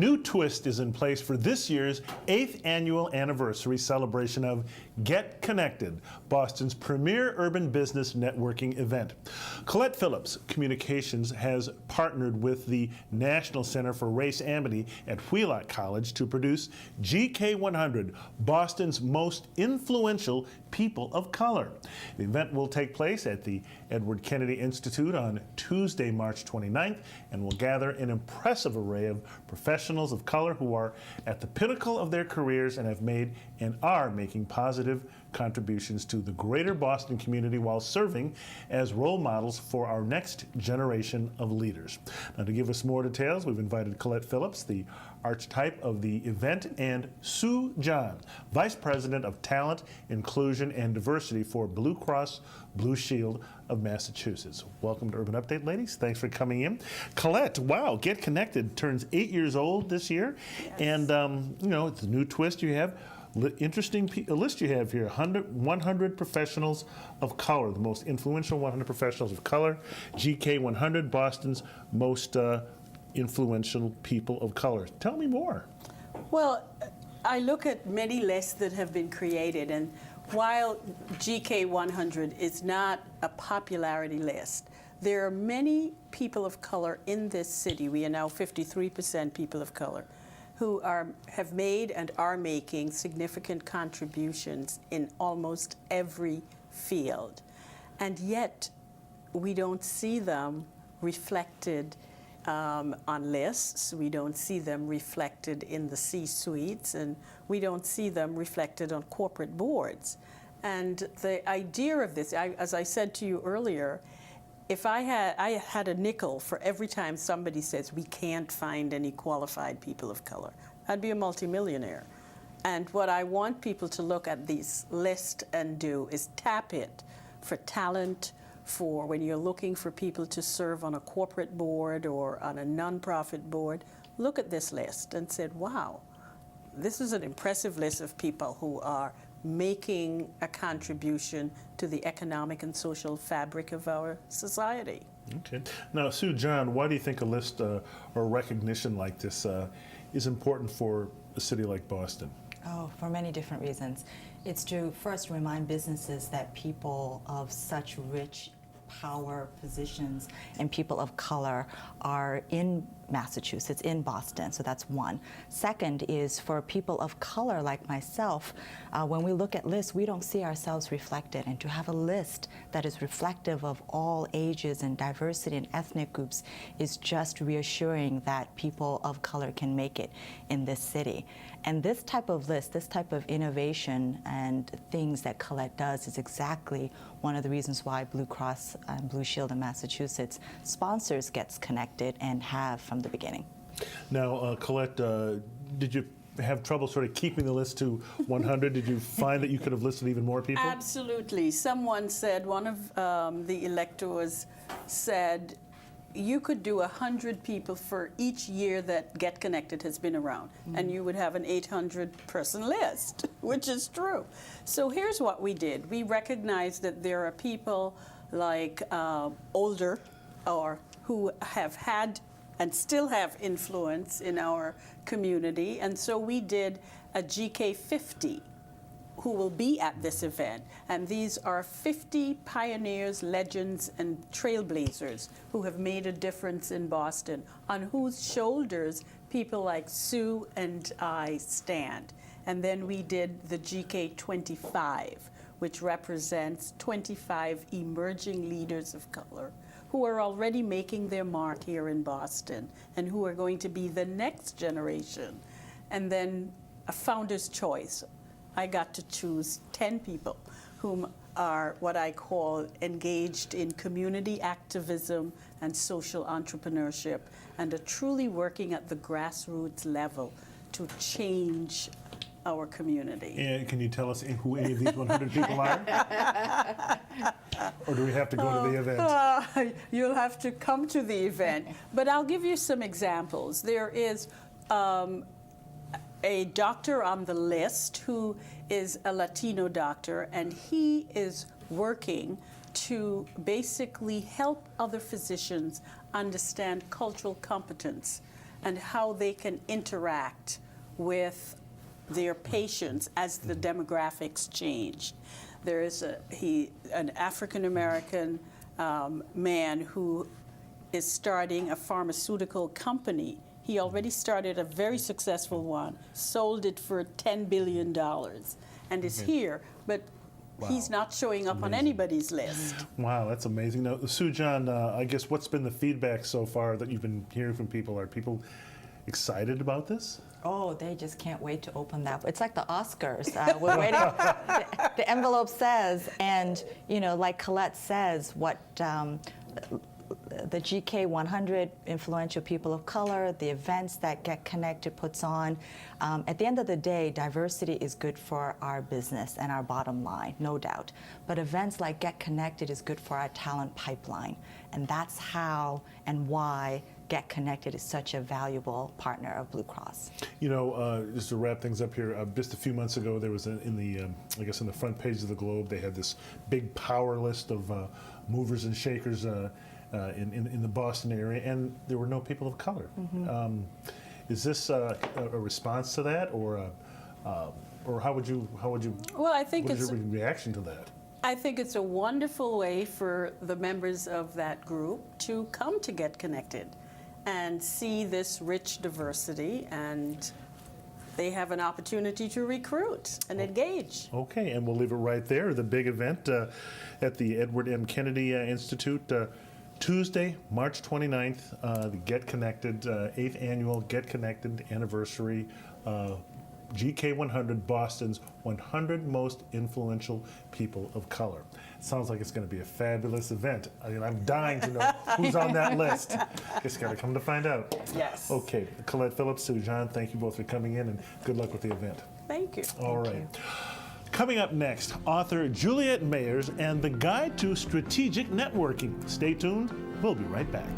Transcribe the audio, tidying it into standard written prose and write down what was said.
new twist is in place for this year's 8th annual anniversary celebration of Get Connected, Boston's premier urban business networking event. Colette Phillips Communications has partnered with the National Center for Race Amity at Wheelock College to produce GK100, Boston's most influential people of color. The event will take place at the Edward Kennedy Institute on Tuesday, March 29th, and will gather an impressive array of professionals of color who are at the pinnacle of their careers and have made and are making positive contributions to the greater Boston community while serving as role models for our next generation of leaders. Now, to give us more details, we've invited Colette Phillips, the archetype of the event, and Sue Joun, Vice President of Talent, Inclusion, and Diversity for Blue Cross Blue Shield of Massachusetts. Welcome to Urban Update, ladies. Thanks for coming in. Colette, wow, Get Connected turns 8 years old this year. Yes. And, you know, it's a new twist you have. Interesting list you have here, 100 professionals of color, the most influential 100 professionals of color, GK 100, Boston's most influential people of color. Tell me more. Well, I look at many lists that have been created, and while GK 100 is not a popularity list, there are many people of color in this city. We are now 53% people of color who have made and are making significant contributions in almost every field. And yet, we don't see them reflected on lists. We don't see them reflected in the C-suites, and we don't see them reflected on corporate boards. And the idea of this, as I said to you earlier, if I had a nickel for every time somebody says we can't find any qualified people of color, I'd be a multimillionaire. And what I want people to look at this list and do is tap it for talent, for when you're looking for people to serve on a corporate board or on a nonprofit board, look at this list and said, wow, this is an impressive list of people who are making a contribution to the economic and social fabric of our society. Okay. Now, Sue Joun, why do you think a list or recognition like this is important for a city like Boston? Oh, for many different reasons. It's to first remind businesses that people of such rich power positions and people of color are in Massachusetts, in Boston, so that's one. Second is for people of color like myself, when we look at lists, we don't see ourselves reflected, and to have a list that is reflective of all ages and diversity and ethnic groups is just reassuring that people of color can make it in this city. And this type of list, this type of innovation and things that Colette does is exactly one of the reasons why Blue Cross and Blue Shield of Massachusetts sponsors Gets Connected and have from the beginning. Now, Colette, did you have trouble sort of keeping the list to 100? Did you find that you could have listed even more people? Absolutely. Someone said, one of the electors said, you could do 100 people for each year that Get Connected has been around, and you would have an 800-person list, which is true. So here's what we did. We recognized that there are people like older or who have had and still have influence in our community, and so we did a GK 50 who will be at this event. And these are 50 pioneers, legends, and trailblazers who have made a difference in Boston, on whose shoulders people like Sue and I stand. And then we did the GK 25, which represents 25 emerging leaders of color who are already making their mark here in Boston and who are going to be the next generation. And then a founder's choice. I got to choose 10 people whom are what I call engaged in community activism and social entrepreneurship and are truly working at the grassroots level to change our community. And can you tell us who any of these 100 people are? Or do we have to go to the event? You'll have to come to the event. But I'll give you some examples. There is a doctor on the list who is a Latino doctor, and he is working to basically help other physicians understand cultural competence and how they can interact with their patients as the demographics change. There is an African American man who is starting a pharmaceutical company. He already started a very successful one, sold it for $10 billion, and is here, but he's not showing up on anybody's list. Wow, that's amazing. Now, Joun, I guess what's been the feedback so far that you've been hearing from people? Are people excited about this? Oh, they just can't wait to open that. It's like the Oscars. We're waiting. The envelope says, and like Colette says, what the GK 100 influential people of color, the events that Get Connected puts on. At the end of the day, diversity is good for our business and our bottom line, no doubt. But events like Get Connected is good for our talent pipeline, and that's how and why Get Connected is such a valuable partner of Blue Cross. Just to wrap things up here, just a few months ago, there was in the front page of the Globe, they had this big power list of movers and shakers in the Boston area, and there were no people of color. Mm-hmm. Is this a response to that, or how would you? Well, I think what is your reaction to that? I think it's a wonderful way for the members of that group to come to Get Connected and see this rich diversity, and they have an opportunity to recruit and engage. Okay, and we'll leave it right there. The big event at the Edward M. Kennedy Institute, Tuesday, March 29th, the Get Connected, 8th annual Get Connected anniversary, GK 100, Boston's 100 most influential people of color. Sounds like it's going to be a fabulous event. I mean, I'm dying to know who's on that list. Just got to come to find out. Yes. Okay, Colette, Phillips, Joun, thank you both for coming in, and good luck with the event. Thank you. All right. Coming up next, author Juliet Mayers and the Guide to Strategic Networking. Stay tuned. We'll be right back.